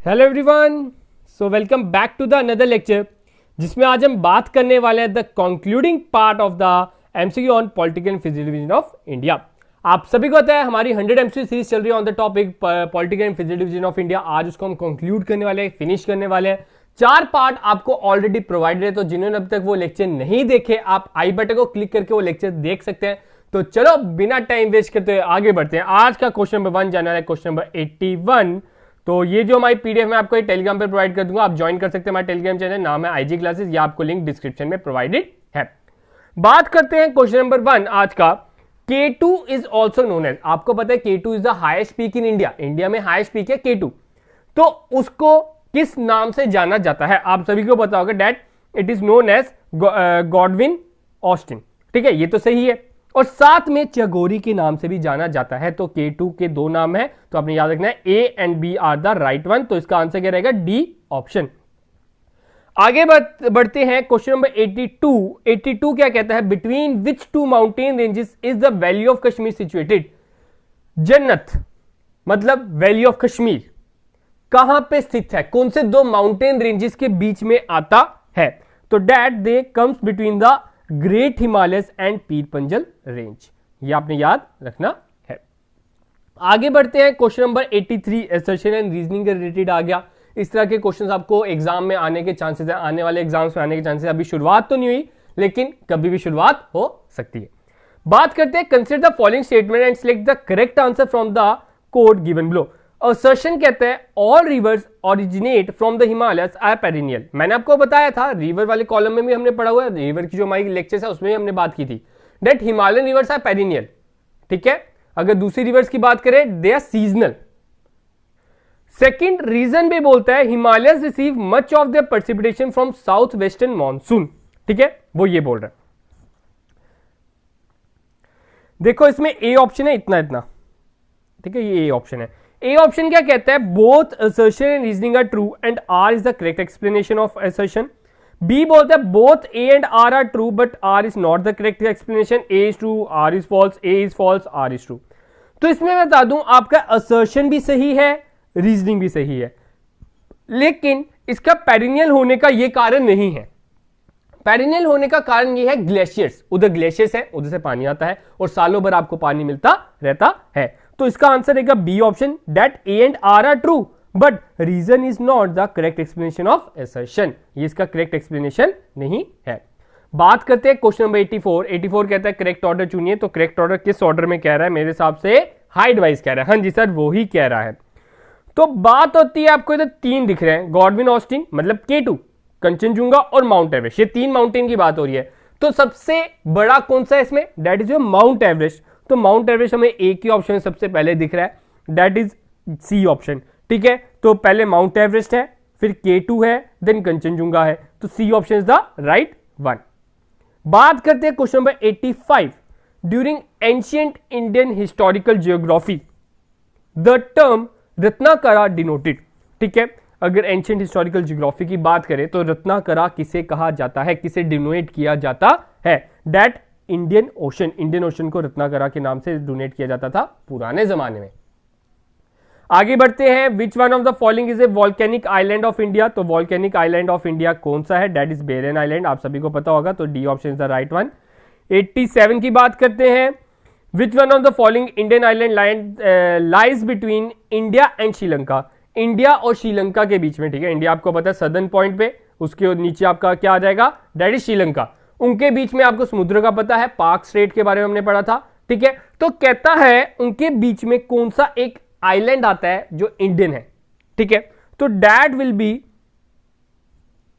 Hello everyone, so welcome back to the another lecture जिसमें आज हम बात करने वाले हैं the concluding part of the MCQ on political and physical division of India. आप सभी को पता है हमारी 100 एमसीक्यू सीरीज चल रही है on the topic political and physical division of India. आज उसको हम कंक्लूड करने वाले हैं, फिनिश करने वाले हैं। 4 पार्ट आपको ऑलरेडी प्रोवाइडेड है, तो जिन्होंने अब तक वो लेक्चर नहीं देखे आप आई बटन को क्लिक करके वो लेक्चर देख सकते हैं। तो चलो बिना टाइम वेस्ट करते हुए आगे बढ़ते हैं। आज का क्वेश्चन नंबर 1 जाना है क्वेश्चन नंबर 81। तो ये जो हमारी पीडीएफ मैं आपको टेलीग्राम पे प्रोवाइड कर दूंगा, आप ज्वाइन कर सकते हैं। हमारे टेलीग्राम चैनल नाम है आईजी क्लासेस, या आपको लिंक डिस्क्रिप्शन में प्रोवाइडेड है। बात करते हैं क्वेश्चन नंबर 1 आज का। K2 is also known as, आपको पता है K2 is the highest peak in India. India में हाईएस्ट पीक है K2, तो उसको किस नाम से जाना जाता है? आप सभी को पता होगा that it is known as Godwin Austen. ठीक है, ये तो सही है। और साथ में चगोरी के नाम से भी जाना जाता है। तो K2 के 2 नाम है, तो आपने याद रखना है A and B are the right one. तो इसका आंसर क्या रहेगा? D option. आगे बढ़ते हैं क्वेश्चन नंबर 82। 82 क्या कहता है? Between which 2 mountain ranges is the valley of Kashmir situated? जन्नत मतलब वैली ऑफ कश्मीर कहां पे स्थित है? कौन से 2 माउंटेन रेंजेस के बीच में आता है? तो that they comes between the great Himalayas and Pir Panjal range. ये आपने याद रखना है। आगे बढ़ते हैं question number 83। Assertion and reasoning के रिलेटेड आ गया। इस तरह के क्वेश्चंस आपको एग्जाम में आने के चांसेस है, आने वाले एग्जाम्स में आने के चांसेस। अभी शुरुआत तो नहीं हुई, लेकिन कभी भी शुरुआत हो सकती है। बात करते हैं consider the following statement and select the correct answer from the code given below. Assertion कहते हैं all rivers originate from the Himalayas are perennial. मैंने आपको बताया था, रिवर वाले कॉलम में भी हमने पढ़ा हुआ है, रिवर की जो हमारी लेक्चर्स है उसमें भी हमने बात की थी that Himalayan rivers are perennial. ठीक है, अगर दूसरी रिवर्स की बात करें they are seasonal. Second reason भी बोलता है Himalayas receive much of the precipitation from south western monsoon. ठीक है, वो ये बोल रहा है। देखो इसमें ए ऑप्शन है इतना इतना। ठीक है, ये ए ऑप्शन है। ए ऑप्शन क्या कहता है? Both assertion and reasoning are true and R is the correct explanation of assertion. B बोलता है both A and R are true but R is not the correct explanation. A is true, R is false, A is false, R is true. तो इसमें मैं बता दूं आपका assertion भी सही है, रीजनिंग भी सही है, लेकिन इसका पेरिनियल होने का यह कारण नहीं है। पेरिनियल होने का कारण यह है ग्लेशियर्स। उधर ग्लेशियर्स है, उधर से पानी आता है और सालों भर आपको पानी मिलता रहता है। तो इसका आंसर रहेगा B option that A and R are true but reason is not the correct explanation of assertion. ये इसका करेक्ट एक्सप्लेनेशन नहीं है। बात करते हैं क्वेश्चन नंबर 84। 84 कहता है करेक्ट ऑर्डर चुनिए। तो करेक्ट ऑर्डर किस ऑर्डर में कह रहा है? मेरे हिसाब से हाइट वाइज कह रहा है। हाँ जी सर, वो ही कह रहा है। तो बात होती है, आपको इधर 3 दिख रहे हैं, गॉडविन ऑस्टिन मतलब K2, कंचनजुंगा और माउंट एवरेस्ट। ये 3 माउंटेन की बात हो रही है। तो सबसे बड़ा कौन सा है इसमें? That is mount Everest. तो माउंट एवरेस्ट हमें एक ही ऑप्शन सबसे पहले दिख रहा है, दैट इज सी ऑप्शन। ठीक है, तो पहले माउंट एवरेस्ट है, फिर K2 है, देन कंचनजुंगा है। तो C option is the right one. बात करते हैं question number 85। During ancient Indian historical geography the term Ratnakara denoted. ठीक है, अगर एंशिएंट हिस्टोरिकल जियोग्राफी की बात करें तो रत्नाकरा किसे कहा जाता है, किसे डिनोट किया जाता है? That Indian ocean. Indian ocean को रत्नाकरा के नाम से डोनेट किया जाता था पुराने जमाने में। आगे बढ़ते हैं। Which one of the following is a volcanic island of India? तो वॉल्केनिक आइलैंड ऑफ इंडिया कौन सा है? That is Barren Island. आप सभी को पता होगा, तो D option is the right one. 87 की बात करते हैं। Which one of the following Indian island lies between India and Sri Lanka? India और श्रीलंका के बीच में। ठीक है, इंडिया आपको पता है सदर्न पॉइंट पे, उसके नीचे आपका क्या आ जाएगा? That is Sri Lanka. उनके बीच में आपको समुद्र का पता है, पाक स्ट्रेट के बारे में हमने पढ़ा था। ठीक है, तो कहता है उनके बीच में कौन सा एक आइलैंड आता है जो इंडियन है? ठीक है, तो that will be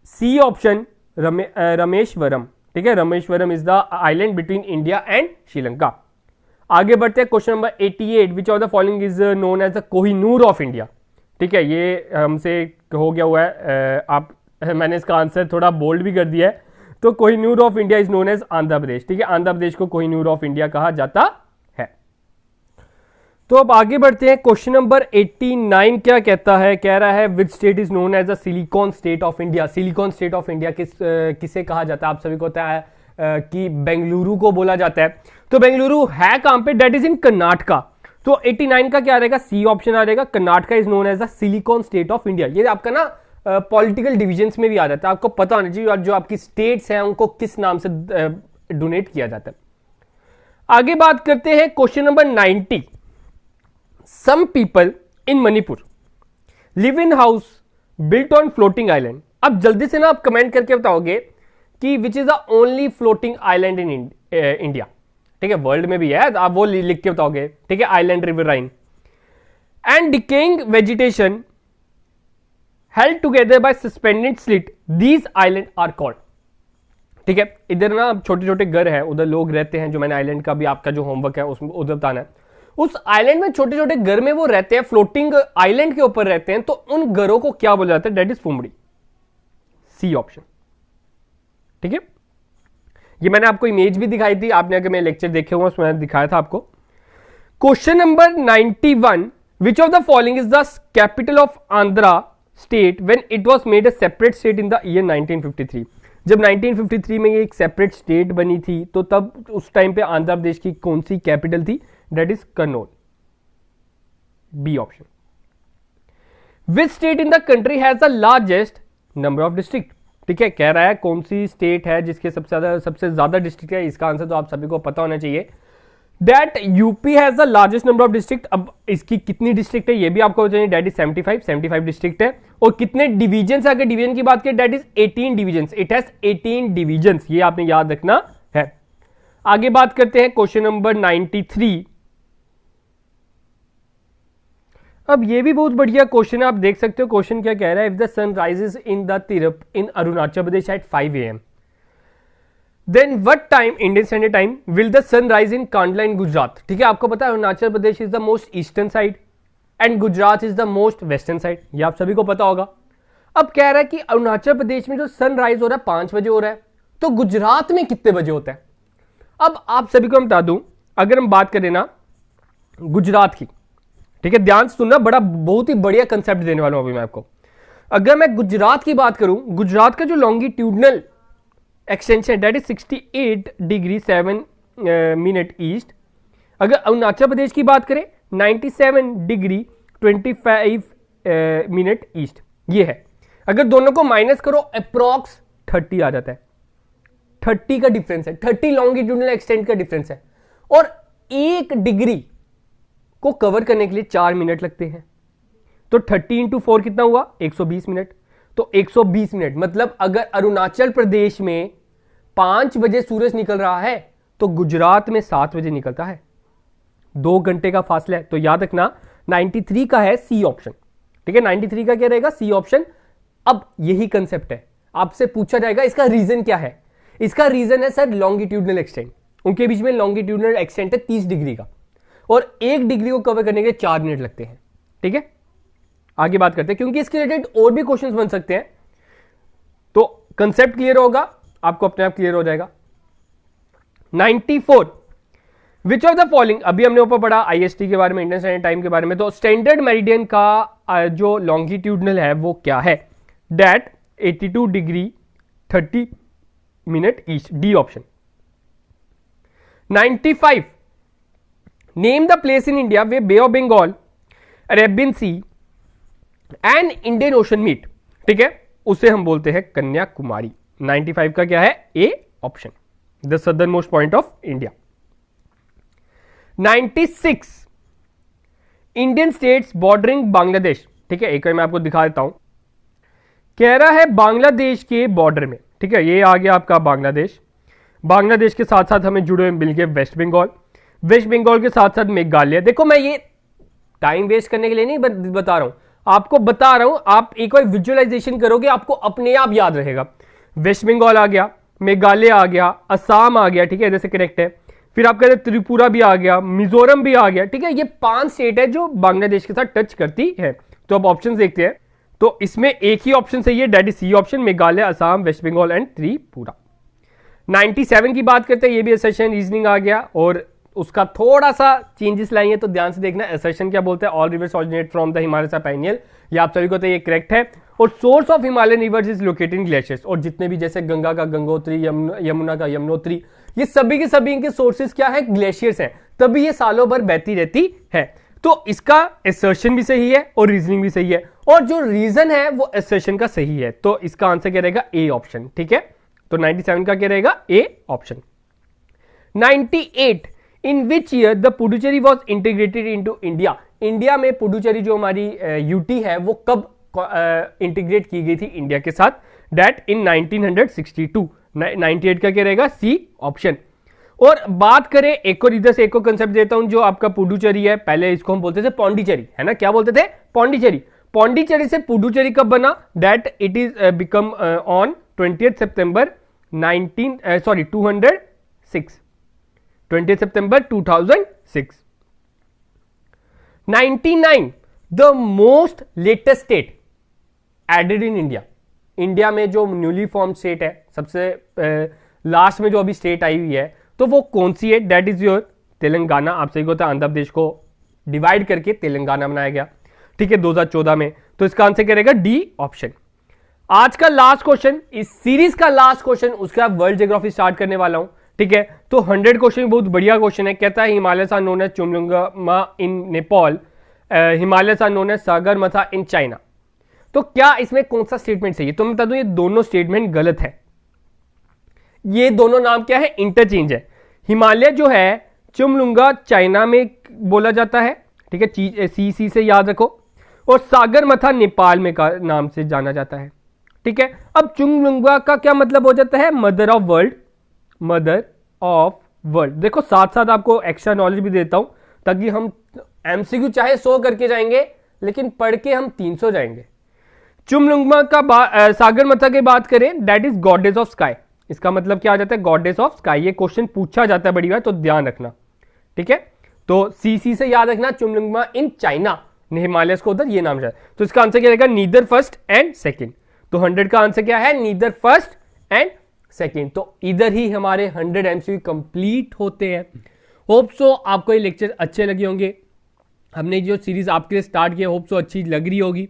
C option Rameswaram. ठीक है, Rameswaram is the island between India and Sri Lanka. आगे बढ़ते हैं question number 88। Which of the following is known as the Kohinoor of India? ठीक है, ये हमसे हो गया हुआ है। मैंने इसका आंसर थोड़ा बोल्ड भी कर दिया है। तो Kohinoor of India is known as Andhra Pradesh. ठीक है, आंध्र प्रदेश को कोहिनूर ऑफ इंडिया कहा जाता है। तो अब आगे बढ़ते हैं। क्वेश्चन नंबर 89 क्या कहता है? कह रहा है which state is known as the silicon state of India? Silicon state of India किसे कहा जाता है? आप सभी को पता है कि बेंगलुरु को बोला जाता है। तो बेंगलुरु है कहां पे? That is in Karnataka. तो 89 का क्या रहेगा, सी ऑप्शन आ जाएगा। Karnataka is known as the silicon state of India. ये आपका ना पॉलिटिकल डिविजन्स में भी आ जाता है, आपको पता होना चाहिए जो आपकी स्टेट्स हैं उनको किस नाम से डोनेट किया जाता है। आगे बात करते हैं question number 90। Some people in Manipur live in house built on floating island. अब जल्दी से ना आप कमेंट करके बताओगे कि which is the only floating island in India. ठीक है, वर्ल्ड में भी है, आप वो लिख के बताओगे। ठीक है, island river Rhine and decaying vegetation held together by suspended silt, these island are called. ठीक है, इधर ना छोटे छोटे घर है, उधर लोग रहते हैं, जो मैंने आइलैंड का भी आपका जो होमवर्क है उसमें उधर बताना है। उस आइलैंड में छोटे छोटे घर में वो रहते हैं, फ्लोटिंग आइलैंड के ऊपर रहते हैं, तो उन घरों को क्या बोला जाता है, that is phumdi. C option. ठीक है, ये मैंने आपको इमेज भी दिखाई थी, आपने अगर मेरे लेक्चर देखे हुए उसमें दिखाया था आपको। Question number 91, which of the following is the capital of Andhra state when it was made a separate state in the year 1953। जब 1953 में ये एक सेपरेट स्टेट बनी थी, तो तब उस टाइम पे आंध्र प्रदेश की कौन सी कैपिटल थी, that is Kurnool. B option. Which state in the country has the largest number of district. ठीक है, कह रहा है कौन सी स्टेट है जिसके सबसे ज्यादा डिस्ट्रिक्ट है। इसका आंसर तो आप सभी को पता होना चाहिए, that UP has the largest number of district. अब इसकी कितनी डिस्ट्रिक्ट है ये भी आपको बताइए, डेट इज 75 डिस्ट्रिक्ट है। और कितने डिवीजन, अगर डिवीजन की बात करें, that is 18 division. It has 18 division, ये आपने याद रखना है। आगे बात करते हैं क्वेश्चन नंबर 93। अब ये भी बहुत बढ़िया क्वेश्चन है, आप देख सकते हो क्वेश्चन क्या कह रहा है। If the sun rises in the Tirap in Arunachal Pradesh at 5 AM, then what time Indian standard time will the sun rise in Kandla in Gujarat. ठीक है, आपको पता है Arunachal Pradesh is the most eastern side and Gujarat is the most western side, ये आप सभी को पता होगा। अब कह रहा है कि अरुणाचल प्रदेश में जो सन राइज हो रहा है 5 बजे हो रहा है, तो गुजरात में कितने बजे होता है। अब आप सभी को मैं बता दूं, अगर हम बात करें ना गुजरात की, ठीक है, ध्यान से सुनना, बहुत ही बढ़िया कंसेप्ट देने वाला हूं अभी मैं आपको। अगर मैं गुजरात की बात करूं, गुजरात का जो longitudinal extension that is 68 degree 7 minute east. अगर अरुणाचल प्रदेश की बात करें 97 डिग्री 25 मिनट ईस्ट, ये है। अगर दोनों को माइनस करो अप्रॉक्स 30 आ जाता है। 30 का डिफरेंस है, 30 लॉन्गिट्यूडनल एक्सटेंट का डिफरेंस है। और 1 डिग्री को कवर करने के लिए 4 मिनट लगते हैं, तो 30 इंटू 4 कितना हुआ, 120 मिनट। तो 120 मिनट मतलब अगर अरुणाचल प्रदेश में 5 बजे सूरज निकल रहा है, तो गुजरात में 7 बजे निकलता है, 2 घंटे का फासला है। तो याद रखना 93 का है सी ऑप्शन। ठीक है, 93 का क्या रहेगा, सी ऑप्शन। अब यही कंसेप्ट है, आपसे पूछा जाएगा इसका रीजन क्या है। इसका रीजन है सर लॉन्गिट्यूडनल एक्सटेंट, उनके बीच में लॉन्गिट्यूडनल एक्सटेंट है 30 डिग्री का, और 1 डिग्री को कवर करने के लिए 4 मिनट लगते हैं। ठीक है, आगे बात करते हैं, क्योंकि इसके रिलेटेड और भी क्वेश्चंस बन सकते हैं, तो कंसेप्ट क्लियर होगा, आपको अपने आप क्लियर हो जाएगा। 94, विच ऑफ द फॉलोइंग, अभी हमने ऊपर पढ़ा आईएसटी के बारे में, इंडियन स्टैंडर्ड टाइम के बारे में, तो स्टैंडर्ड मेरिडियन का जो लॉन्गिट्यूडनल है वो क्या है, that 82 degree 30 minute east, D option. 95, name the place in India where bay of Bengal, Arabian sea and Indian ocean meet. ठीक है, उसे हम बोलते हैं कन्याकुमारी। 95 का क्या है, A option, the southern most point of India. 96, Indian states bordering Bangladesh. ठीक है, एक बार मैं आपको दिखा देता हूं, कह रहा है बांग्लादेश के बॉर्डर में। ठीक है, ये आ गया आपका बांग्लादेश। बांग्लादेश के साथ साथ हमें जुड़े हुए मिल गए वेस्ट बंगाल, वेस्ट बंगाल के साथ साथ मेघालय। देखो मैं ये टाइम वेस्ट करने के लिए नहीं बता रहा हूं, आपको बता रहा हूं, आप एक बार विजुअलाइजेशन करोगे आपको अपने आप याद रहेगा। वेस्ट बंगाल आ गया, मेघालय आ गया, असम आ गया, ठीक है, जैसे करेक्ट है। फिर आप कहते हैं त्रिपुरा भी आ गया, मिजोरम भी आ गया। ठीक है, ये 5 स्टेट है जो बांग्लादेश के साथ टच करती है। तो अब ऑप्शन देखते हैं, तो इसमें एक ही ऑप्शन सही है, that is C option, Meghalaya, Assam, West Bengal and Tripura. 97 की बात करते हैं, ये भी असर्शन रीजनिंग आ गया, और उसका थोड़ा सा चेंजेस लाएंगे, तो ध्यान से देखना। असर्शन क्या बोलते हैं, all reverse originate from the Himalaya पेनियल, ये आप सभी को तो ये करेक्ट है। और source of Himalayan reverse is located in glaciers, और जितने भी जैसे गंगा का गंगोत्री, यमुना का यमुनोत्री, ये सभी के सभी इनके सोर्सेज क्या है, ग्लेशियर्स हैं। तभी ये सालों भर बहती रहती है। तो इसका assertion भी सही है और रीजनिंग भी सही है, और जो रीजन है वो assertion का सही है। तो इसका आंसर क्या रहेगा? A option. ठीक है, तो 97 का क्या रहेगा? A option. 98 in which year the Puducherry was integrated into India. India में पुडुचेरी जो हमारी यूटी है वो कब इंटीग्रेट की गई थी इंडिया के साथ? डेट इन 1962। 98 का क्या रहेगा? C option. और बात करें एक और, इधर से एक और कंसेप्ट देता हूं, जो आपका पुडुचेरी है, पहले इसको हम बोलते थे पौंडीचेरी, है ना? क्या बोलते थे? पौंडीचेरी। पौंडीचेरी से पुडुचेरी कब बना? That it is become on 20 सितंबर 206, 20 सितंबर 2006। 99 the most latest state added in India. India में जो न्यूली फॉर्म स्टेट है, सबसे लास्ट में जो अभी स्टेट आई हुई है, तो वो कौन सी है? That is your Telangana. आप सही को होता है, आंध्र प्रदेश को डिवाइड करके तेलंगाना बनाया गया, ठीक है, 2014 में। तो इसका आंसर क्या रहेगा? D option. आज का लास्ट क्वेश्चन, इस सीरीज का लास्ट क्वेश्चन, उसका वर्ल्ड ज्योग्राफी स्टार्ट करने वाला हूं, ठीक है। तो 100 क्वेश्चन बहुत बढ़िया क्वेश्चन है। कहता है Himalayas are known as Chomolungma in Nepal, Himalayas are known as Sagarmatha in China. तो क्या इसमें कौन सा स्टेटमेंट सही है? तो मैं बता दूं ये दोनों स्टेटमेंट गलत है। ये दोनों नाम क्या है? इंटरचेंज है। हिमालय जो है चुमलुंगा चाइना में बोला जाता है, ठीक है, सी से याद रखो, और सागरमाथा नेपाल में का नाम से जाना जाता है, ठीक है। अब चुमलुंगा का क्या मतलब हो जाता है? Mother of world, mother of world. देखो साथ साथ आपको एक्स्ट्रा नॉलेज भी देता हूं, ताकि हम एमसीक्यू चाहे 100 करके जाएंगे, लेकिन पढ़ के हम 300 जाएंगे। चुमलुंगमा का सागरमाथा की बात करें, that is goddess of sky. इसका मतलब क्या आ जाता है? Goddess of sky. ये क्वेश्चन पूछा जाता है बड़ी बार, तो ध्यान रखना, ठीक है। तो सी से याद रखना, चुमलुंगमा इन चाइना, हिमालयस को उधर ये नाम है। तो इसका आंसर क्या रहेगा? Neither first and second. तो 100 का आंसर क्या है? Neither first and second. तो इधर ही हमारे 100 एमसीक्यू कंप्लीट होते हैं। होप सो आपको ये लेक्चर अच्छे लगे होंगे। हमने जो सीरीज आपके लिए स्टार्ट किया, होप सो अच्छी लग रही होगी।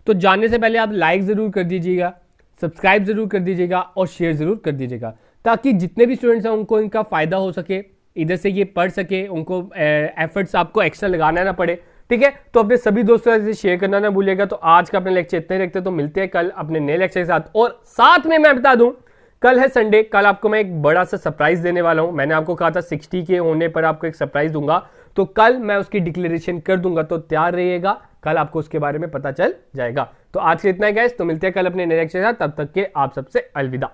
तो जानने से पहले आप लाइक जरूर कर दीजिएगा, सब्सक्राइब जरूर कर दीजिएगा और शेयर जरूर कर दीजिएगा, ताकि जितने भी स्टूडेंट्स हैं उनको इनका फायदा हो सके, इधर से ये पढ़ सके, उनको एफर्ट्स आपको एक्स्ट्रा लगाना ना पड़े, ठीक है। तो अपने सभी दोस्तों से शेयर करना ना भूलिएगा। तो आज का अपने लेक्चर इतने रखते हैं, तो मिलते हैं कल अपने नए लेक्चर के साथ। और साथ में मैं बता दूं, कल है संडे, कल आपको मैं एक बड़ा सा सरप्राइज देने वाला हूं। मैंने आपको कहा था 60 के होने पर आपको एक सरप्राइज दूंगा, तो कल मैं उसकी डिक्लेरेशन कर दूंगा, तो तैयार रहिएगा, कल आपको उसके बारे में पता चल जाएगा। तो आज के इतना ही गाइस, तो मिलते हैं कल अपने नए लेक्चर के साथ। तब तक के आप सबसे अलविदा।